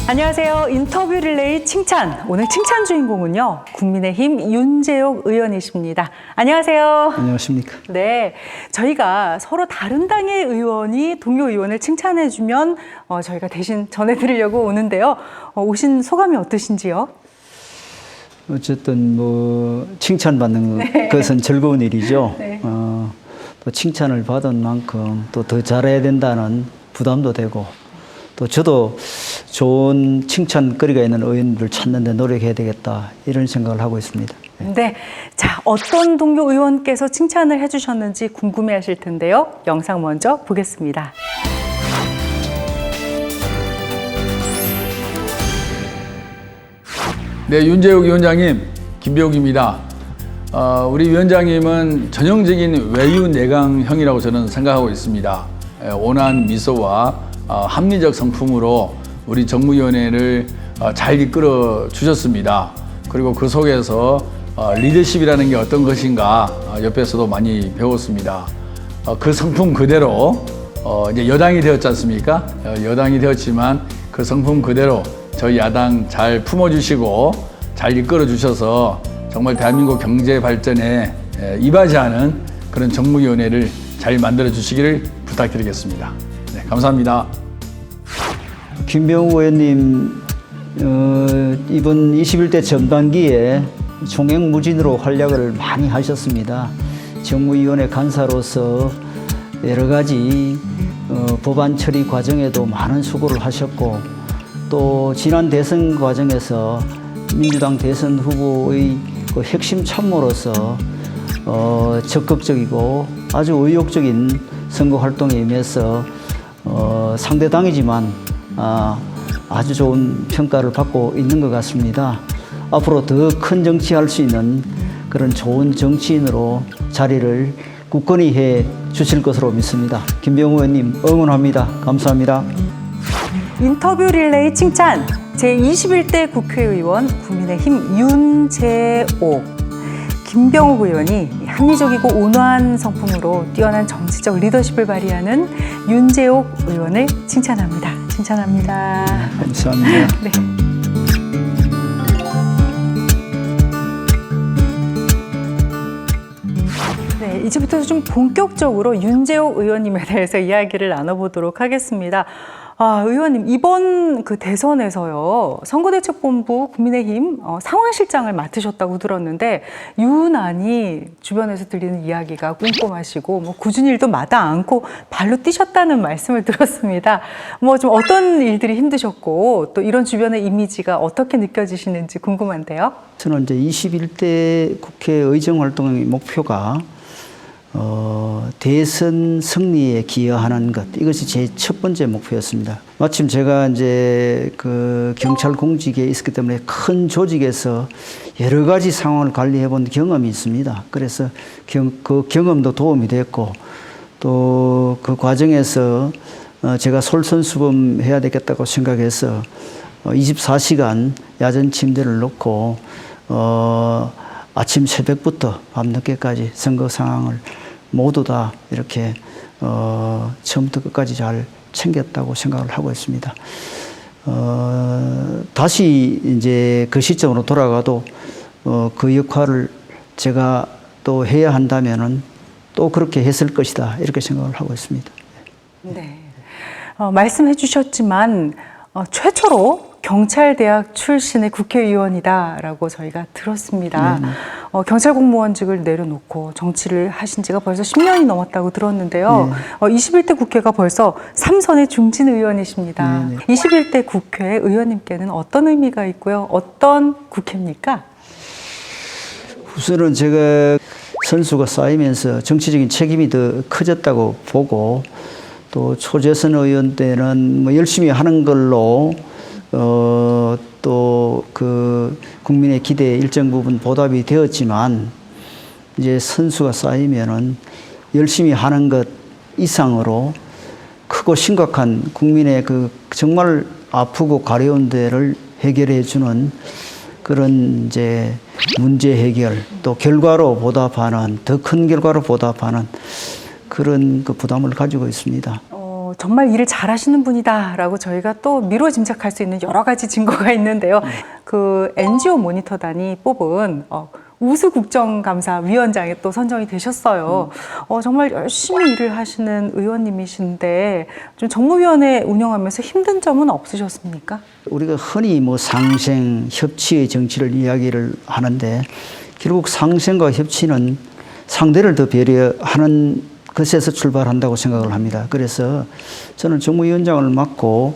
안녕하세요. 인터뷰 릴레이 칭찬. 오늘 칭찬 주인공은요, 국민의힘 윤재옥 의원이십니다. 안녕하세요. 안녕하십니까. 네, 저희가 서로 다른 당의 의원이 동료 의원을 칭찬해주면 저희가 대신 전해드리려고 오는데요. 오신 소감이 어떠신지요? 어쨌든 뭐 칭찬받는 것은 즐거운 일이죠. 네. 또 칭찬을 받은 만큼 또 더 잘해야 된다는 부담도 되고, 또 저도 좋은 칭찬거리가 있는 의원들을 찾는 데 노력해야 되겠다, 이런 생각을 하고 있습니다. 네, 자, 어떤 동료 의원께서 칭찬을 해주셨는지 궁금해하실 텐데요. 영상 먼저 보겠습니다. 네, 윤재옥 위원장님, 김배옥입니다. 우리 위원장님은 전형적인 외유 내강형이라고 저는 생각하고 있습니다. 온화한 미소와 합리적 성품으로 우리 정무위원회를 잘 이끌어 주셨습니다. 그리고 그 속에서 리더십이라는 게 어떤 것인가 옆에서도 많이 배웠습니다. 그 성품 그대로 이제 여당이 되었지 않습니까? 여당이 되었지만 그 성품 그대로 저희 야당 잘 품어주시고 잘 이끌어 주셔서 정말 대한민국 경제 발전에 이바지하는 그런 정무위원회를 잘 만들어 주시기를 부탁드리겠습니다. 네, 감사합니다. 김병욱 의원님, 이번 21대 전반기에 총행무진으로 활약을 많이 하셨습니다. 정무위원회 간사로서 여러 가지 법안 처리 과정에도 많은 수고를 하셨고, 또 지난 대선 과정에서 민주당 대선 후보의 그 핵심 참모로서 적극적이고 아주 의욕적인 선거 활동에 임해서 상대 당이지만 아주 좋은 평가를 받고 있는 것 같습니다. 앞으로 더 큰 정치할 수 있는 그런 좋은 정치인으로 자리를 굳건히 해 주실 것으로 믿습니다. 김병욱 의원님 응원합니다. 감사합니다. 인터뷰 릴레이 칭찬. 제21대 국회의원 국민의힘 윤재옥. 김병욱 의원이 합리적이고 온화한 성품으로 뛰어난 정치적 리더십을 발휘하는 윤재옥 의원을 칭찬합니다. 칭찬합니다. 감사합니다. 네. 네, 이제부터 좀 본격적으로 윤재옥 의원님에 대해서 이야기를 나눠보도록 하겠습니다. 의원님, 이번 그 대선에서요, 선거대책본부 국민의힘 상황실장을 맡으셨다고 들었는데, 유난히 주변에서 들리는 이야기가 꼼꼼하시고, 뭐 굳은 일도 마다 않고 발로 뛰셨다는 말씀을 들었습니다. 뭐 좀 어떤 일들이 힘드셨고, 또 이런 주변의 이미지가 어떻게 느껴지시는지 궁금한데요. 저는 이제 21대 국회 의정 활동의 목표가 대선 승리에 기여하는 것, 이것이 제 첫 번째 목표였습니다. 마침 제가 이제 그 경찰 공직에 있었기 때문에 큰 조직에서 여러 가지 상황을 관리해 본 경험이 있습니다. 그래서 그 경험도 도움이 됐고, 또 그 과정에서 제가 솔선수범해야 되겠다고 생각해서 24시간 야전 침대를 놓고 아침 새벽부터 밤늦게까지 선거 상황을 모두 다 이렇게 처음부터 끝까지 잘 챙겼다고 생각을 하고 있습니다. 다시 이제 그 시점으로 돌아가도 그 역할을 제가 또 해야 한다면은 또 그렇게 했을 것이다, 이렇게 생각을 하고 있습니다. 네. 말씀해 주셨지만 최초로 경찰대학 출신의 국회의원이다라고 저희가 들었습니다. 경찰 공무원직을 내려놓고 정치를 하신 지가 벌써 10년이 넘었다고 들었는데요. 21대 국회가 벌써 3선의 중진 의원이십니다. 21대 국회 의원님께는 어떤 의미가 있고요? 어떤 국회입니까? 우선은 제가 선수가 쌓이면서 정치적인 책임이 더 커졌다고 보고, 또 초재선 의원 때는 뭐 열심히 하는 걸로 또 그 국민의 기대에 일정 부분 보답이 되었지만, 이제 선수가 쌓이면은 열심히 하는 것 이상으로 크고 심각한 국민의 그 정말 아프고 가려운 데를 해결해 주는 그런 이제 문제 해결, 또 결과로 보답하는, 더 큰 결과로 보답하는 그런 그 부담을 가지고 있습니다. 정말 일을 잘하시는 분이다라고 저희가 또 미루어 짐작할 수 있는 여러 가지 증거가 있는데요. 그 NGO 모니터단이 뽑은 우수 국정감사위원장에 또 선정이 되셨어요. 정말 열심히 일을 하시는 의원님이신데 좀 정무위원회 운영하면서 힘든 점은 없으셨습니까? 우리가 흔히 뭐 상생, 협치의 정치를 이야기를 하는데 결국 상생과 협치는 상대를 더 배려하는 것에서 출발한다고 생각을 합니다. 그래서 저는 정무위원장을 맡고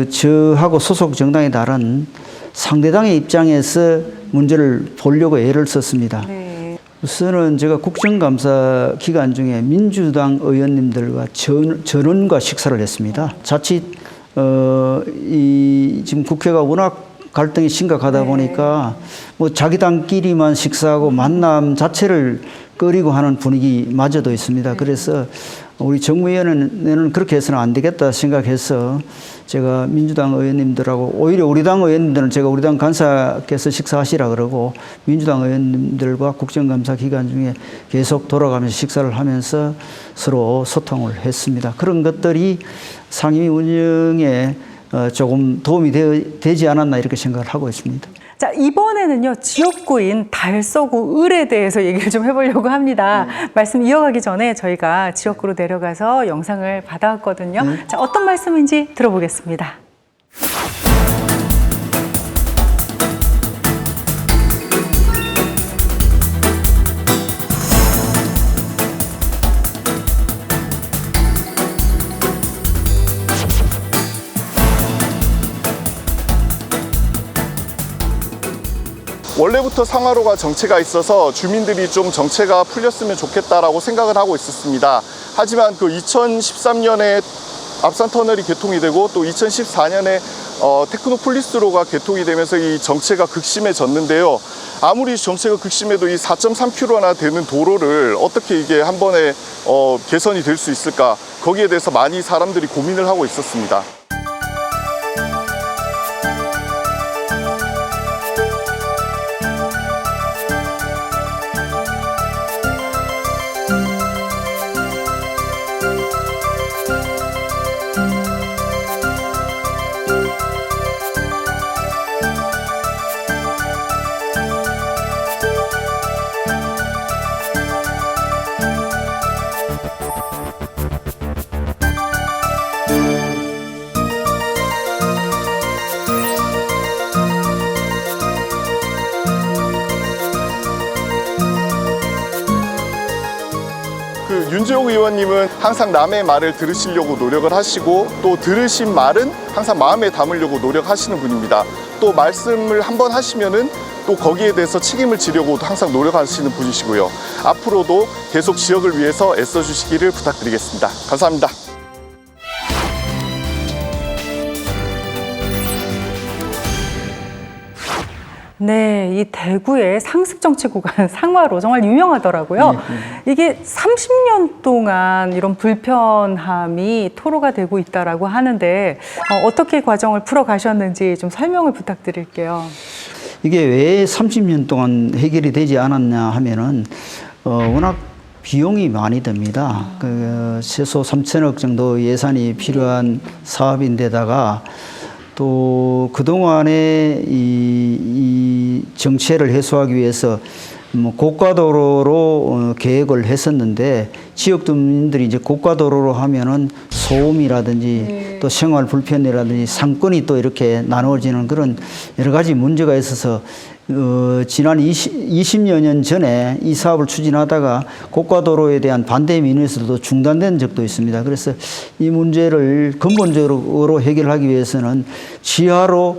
저하고 소속 정당에 다른 상대당의 입장에서 문제를 보려고 애를 썼습니다. 네. 우선은 제가 국정감사 기간 중에 민주당 의원님들과 전원과 식사를 했습니다. 자칫 지금 국회가 워낙 갈등이 심각하다 보니까 뭐 자기 당끼리만 식사하고 만남 자체를 꺼리고 하는 분위기마저도 있습니다. 그래서 우리 정무위원회는 그렇게 해서는 안 되겠다 생각해서 제가 민주당 의원님들하고 오히려 우리 당 의원님들은 제가 우리 당 간사께서 식사하시라 그러고 민주당 의원님들과 국정감사 기간 중에 계속 돌아가면서 식사를 하면서 서로 소통을 했습니다. 그런 것들이 상임위 운영에 조금 도움이 되지 않았나 이렇게 생각을 하고 있습니다. 자, 이번에는요, 지역구인 달서구 을에 대해서 얘기를 좀 해보려고 합니다. 말씀 이어가기 전에 저희가 지역구로 내려가서 영상을 받아왔거든요. 자, 어떤 말씀인지 들어보겠습니다. 원래부터 상하로가 정체가 있어서 주민들이 좀 정체가 풀렸으면 좋겠다라고 생각을 하고 있었습니다. 하지만 그 2013년에 앞산터널이 개통이 되고 또 2014년에 테크노폴리스로가 개통이 되면서 이 정체가 극심해졌는데요. 아무리 정체가 극심해도 이 4.3km나 되는 도로를 어떻게 이게 한 번에 개선이 될 수 있을까, 거기에 대해서 많이 사람들이 고민을 하고 있었습니다. 윤재옥 의원님은 항상 남의 말을 들으시려고 노력을 하시고 또 들으신 말은 항상 마음에 담으려고 노력하시는 분입니다. 또 말씀을 한번 하시면은 또 거기에 대해서 책임을 지려고 항상 노력하시는 분이시고요. 앞으로도 계속 지역을 위해서 애써주시기를 부탁드리겠습니다. 감사합니다. 네, 이 대구의 상습정치 구간 상화로 정말 유명하더라고요. 이게 30년 동안 이런 불편함이 토로가 되고 있다라고 하는데 어떻게 과정을 풀어가셨는지 좀 설명을 부탁드릴게요. 이게 왜 30년 동안 해결이 되지 않았냐 하면은 워낙 비용이 많이 듭니다. 최소 3천억 정도 예산이 필요한 사업인데다가 또 그동안에 이 정체를 해소하기 위해서 뭐 고가도로로 계획을 했었는데 지역 주민들이 이제 고가도로로 하면은 소음이라든지 또 생활 불편이라든지 상권이 또 이렇게 나누어지는 그런 여러 가지 문제가 있어서 지난 20여 년 전에 이 사업을 추진하다가 고가도로에 대한 반대 민원에서도 중단된 적도 있습니다. 그래서 이 문제를 근본적으로 해결하기 위해서는 지하로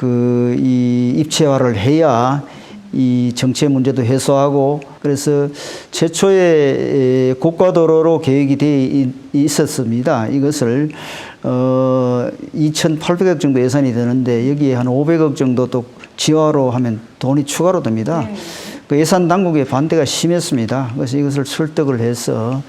이 입체화를 해야 이 정체 문제도 해소하고, 그래서 최초에 고가도로로 계획이 되어 있었습니다. 이것을 2,800억 정도 예산이 되는데 여기에 한 500억 정도 또 지하로 하면 돈이 추가로 듭니다. 그 예산 당국의 반대가 심했습니다. 그래서 이것을 설득을 해서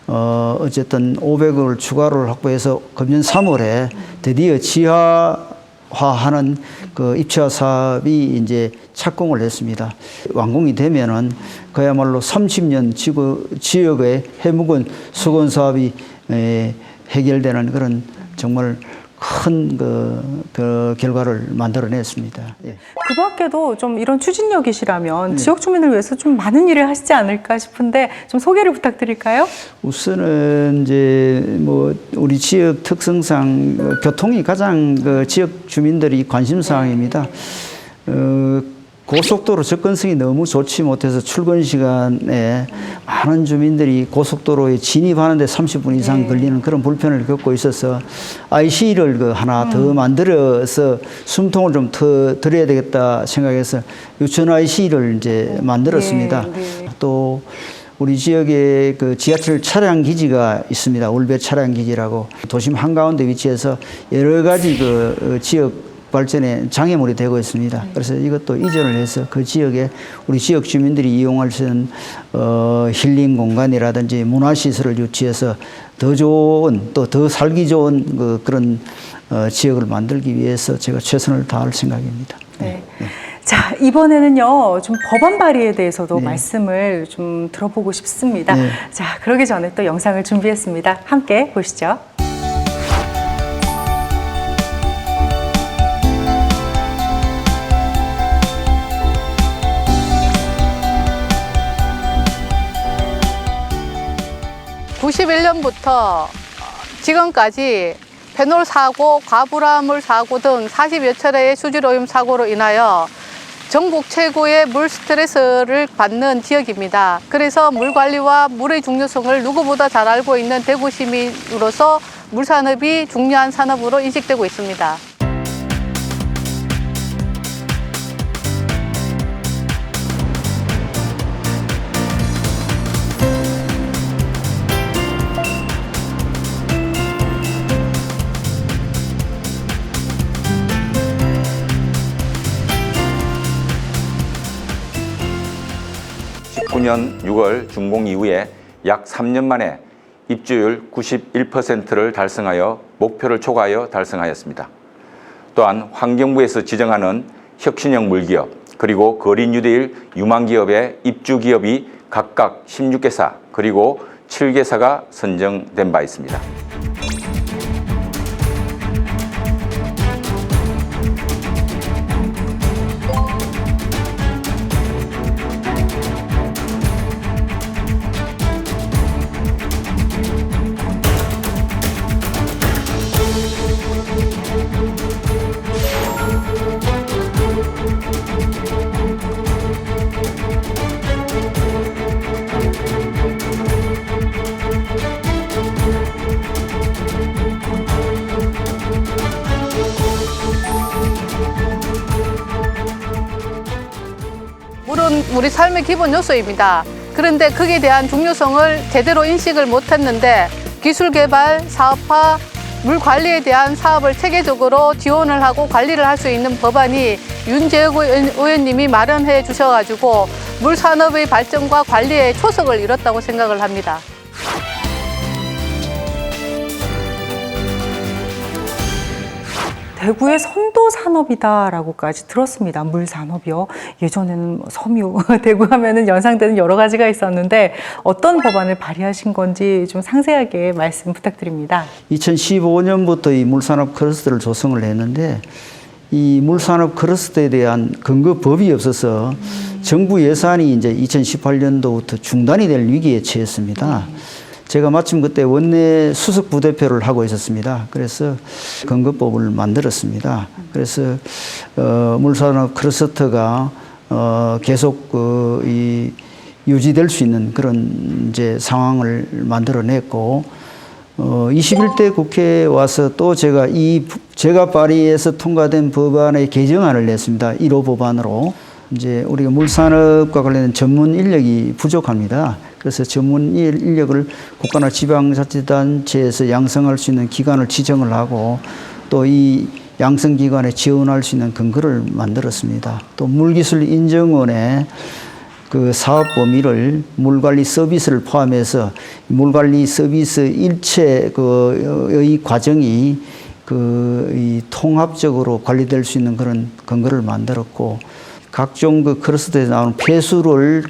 어쨌든 500억을 추가로 확보해서 금년 3월에 드디어 지하화하는 그 입체화 사업이 이제 착공을 했습니다. 완공이 되면은 그야말로 30년 지역의 해묵은 수건 사업이 해결되는 그런 정말 큰 그 결과를 만들어냈습니다. 예. 그 밖에도 좀 이런 추진력이시라면 지역 주민을 위해서 좀 많은 일을 하시지 않을까 싶은데 좀 소개를 부탁드릴까요? 우선은 이제 뭐 우리 지역 특성상 교통이 가장 그 지역 주민들이 관심 사항입니다. 고속도로 접근성이 너무 좋지 못해서 출근 시간에 많은 주민들이 고속도로에 진입하는데 30분 이상 걸리는 그런 불편을 겪고 있어서 IC를 그 하나 더 만들어서 숨통을 좀 더 드려야 되겠다 생각해서 유천 IC를 이제 만들었습니다. 또 우리 지역에 그 지하철 차량 기지가 있습니다. 울배 차량 기지라고 도심 한가운데 위치해서 여러 가지 그 지역 발전에 장애물이 되고 있습니다. 그래서 이것도 이전을 해서 그 지역에 우리 지역 주민들이 이용할 수 있는 힐링 공간이라든지 문화시설을 유치해서 더 좋은 또 더 살기 좋은 그런 지역을 만들기 위해서 제가 최선을 다할 생각입니다. 네. 자, 이번에는요, 좀 법안 발의에 대해서도 말씀을 좀 들어보고 싶습니다. 자, 그러기 전에 또 영상을 준비했습니다. 함께 보시죠. (91년부터) 지금까지 페놀 사고, 과불화물 사고 등 40여 차례의 수질 오염 사고로 인하여 전국 최고의 물 스트레스를 받는 지역입니다. 그래서 물 관리와 물의 중요성을 누구보다 잘 알고 있는 대구 시민으로서 물 산업이 중요한 산업으로 인식되고 있습니다. (19년 6월) 준공 이후에 약 3년 만에 입주율 91%를 달성하여 목표를 초과하여 달성하였습니다. 또한 환경부에서 지정하는 혁신형 물기업 그리고 거린유대일 유망기업의 입주기업이 각각 16개사 그리고 7개사가 선정된 바 있습니다. 물은 우리 삶의 기본 요소입니다. 그런데 거기에 대한 중요성을 제대로 인식을 못했는데 기술개발, 사업화, 물 관리에 대한 사업을 체계적으로 지원을 하고 관리를 할 수 있는 법안이 윤재욱 의원님이 마련해 주셔가지고 물 산업의 발전과 관리에 초석을 이뤘다고 생각을 합니다. 대구의 선도 산업이다라고까지 들었습니다. 물 산업이요. 예전에는 뭐 섬유, 대구 하면은 연상되는 여러 가지가 있었는데 어떤 법안을 발의하신 건지 좀 상세하게 말씀 부탁드립니다. 2015년부터 이 물산업 클러스터를 조성을 했는데 이 물산업 클러스터에 대한 근거법이 없어서 정부 예산이 이제 2018년도부터 중단이 될 위기에 처했습니다. 제가 마침 그때 원내 수석 부대표를 하고 있었습니다. 그래서 근거법을 만들었습니다. 그래서 물산업 클러스터가 계속 유지될 수 있는 그런 이제 상황을 만들어냈고 21대 국회에 와서 또 제가 발의해서 통과된 법안의 개정안을 냈습니다. 1호 법안으로. 이제 우리가 물산업과 관련된 전문 인력이 부족합니다. 그래서 전문 인력을 국가나 지방자치단체에서 양성할 수 있는 기관을 지정을 하고 또 이 양성기관에 지원할 수 있는 근거를 만들었습니다. 또 물기술인정원에 그 사업 범위를 물관리 서비스를 포함해서 물관리 서비스 일체의 과정이 이 통합적으로 관리될 수 있는 그런 근거를 만들었고 각종 그 클러스터에서 나오는 폐수를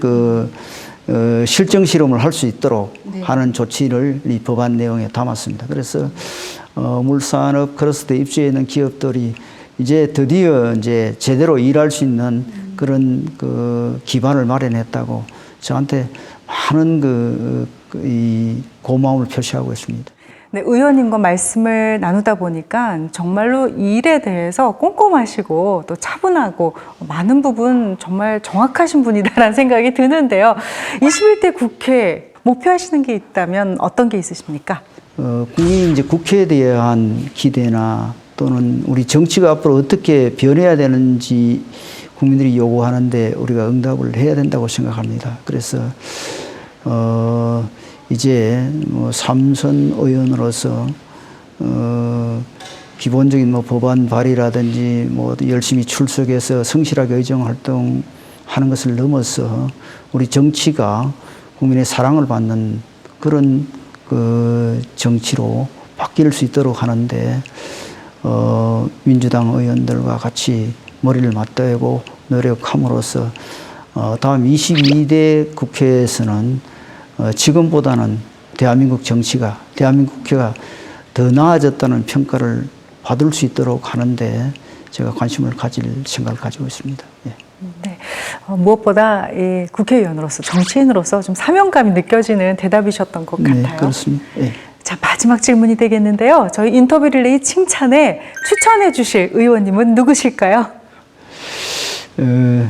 실증 실험을 할 수 있도록 하는 조치를 이 법안 내용에 담았습니다. 그래서 물산업 클러스터에 입주해 있는 기업들이 이제 드디어 이제 제대로 일할 수 있는 그런 그 기반을 마련했다고 저한테 많은 이 고마움을 표시하고 있습니다. 네, 의원님과 말씀을 나누다 보니까 정말로 이 일에 대해서 꼼꼼하시고 또 차분하고 많은 부분 정말 정확하신 분이다라는 생각이 드는데요. 21대 국회 목표하시는 게 있다면 어떤 게 있으십니까? 국민이 이제 국회에 대한 기대나 또는 우리 정치가 앞으로 어떻게 변해야 되는지 국민들이 요구하는데 우리가 응답을 해야 된다고 생각합니다. 그래서 이제 삼선 의원으로서 기본적인 법안 발의라든지 열심히 출석해서 성실하게 의정 활동하는 것을 넘어서 우리 정치가 국민의 사랑을 받는 그런 그 정치로 바뀔 수 있도록 하는데 민주당 의원들과 같이 머리를 맞대고 노력함으로써 다음 22대 국회에서는 지금보다는 대한민국 정치가, 대한민국 국회가 더 나아졌다는 평가를 받을 수 있도록 하는데 제가 관심을 가질 생각을 가지고 있습니다. 예. 네. 무엇보다 이 국회의원으로서, 정치인으로서 좀 사명감이 느껴지는 대답이셨던 것 같아요. 네, 그렇습니다. 예. 자, 마지막 질문이 되겠는데요. 저희 인터뷰 릴레이 칭찬에 추천해 주실 의원님은 누구실까요?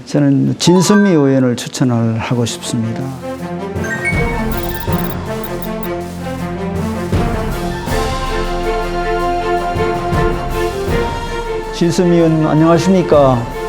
저는 진선미 의원을 추천을 하고 싶습니다. 진선미 의원 안녕하십니까?